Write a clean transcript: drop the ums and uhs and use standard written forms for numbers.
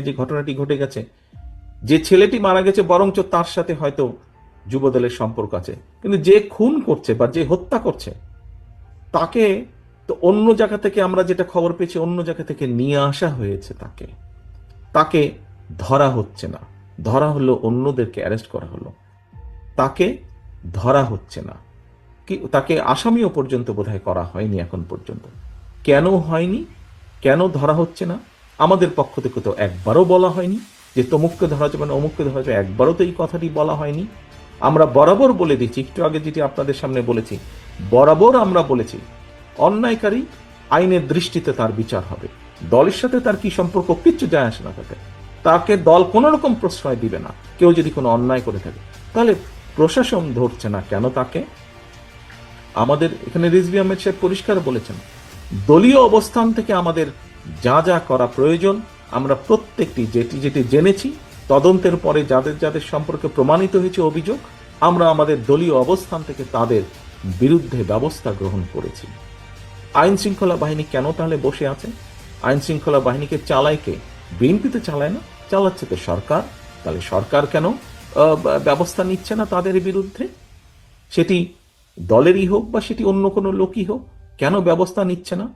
যে ঘটনাটি ঘটে গেছে, যে ছেলেটি মারা গেছে বরঞ্চ তার সাথে হয়তো যুবদলের সম্পর্ক আছে, কিন্তু যে খুন করছে বা যে হত্যা করছে তাকে তো অন্য জায়গা থেকে, আমরা যেটা খবর পেয়েছি, অন্য জায়গা থেকে নিয়ে আসা হয়েছে। তাকে তাকে ধরা হচ্ছে না, ধরা হলো অন্যদেরকে অ্যারেস্ট করা হলো, তাকে ধরা হচ্ছে না, কি তাকে আসামিও পর্যন্ত বোধহয় করা হয়নি এখন পর্যন্ত। কেন হয়নি, কেন ধরা হচ্ছে না? আমাদের পক্ষ থেকে তো একবারও বলা হয়নি যে তমুককে ধরা যাবে না, অমুককে ধরা যাবে, একবারও তো এই কথাটি বলা হয়নি। আমরা বরাবর বলে দিচ্ছি, একটু আগে যেটি আপনাদের সামনে বলেছি, বরাবর আমরা বলেছি অন্যায়কারী আইনের দৃষ্টিতে তার বিচার হবে, দলের সাথে তার কি সম্পর্ক কিচ্ছু যায় আসে না, তাকে দল কোনো রকম প্রশ্রয় দিবে না। কেউ যদি কোনো অন্যায় করে থাকে, তাহলে প্রশাসন ধরছে না কেন তাকে? আমাদের এখানে রিজভী আহমেদ সাহেব পরিষ্কার বলেছেন, দলীয় অবস্থান থেকে আমাদের যা যা করা প্রয়োজন আমরা প্রত্যেকটি যেটি যেটি জেনেছি, তদন্তের পরে যাদের যাদের সম্পর্কে প্রমাণিত হয়েছে অভিযোগ, আমরা আমাদের দলীয় অবস্থান থেকে তাদের বিরুদ্ধে ব্যবস্থা গ্রহণ করেছি। আইন শৃঙ্খলা বাহিনী কেন তাহলে বসে আছে? আইন শৃঙ্খলা বাহিনীকে চালায় কে? বিএনপি তো চালায় না, চালাচ্ছে তো সরকার। তাহলে সরকার কেন ব্যবস্থা নিচ্ছে না তাদের বিরুদ্ধে? সেটি দলেরই হোক বা সেটি অন্য কোনো লোকই হোক, কেন ব্যবস্থা নিচ্ছে না?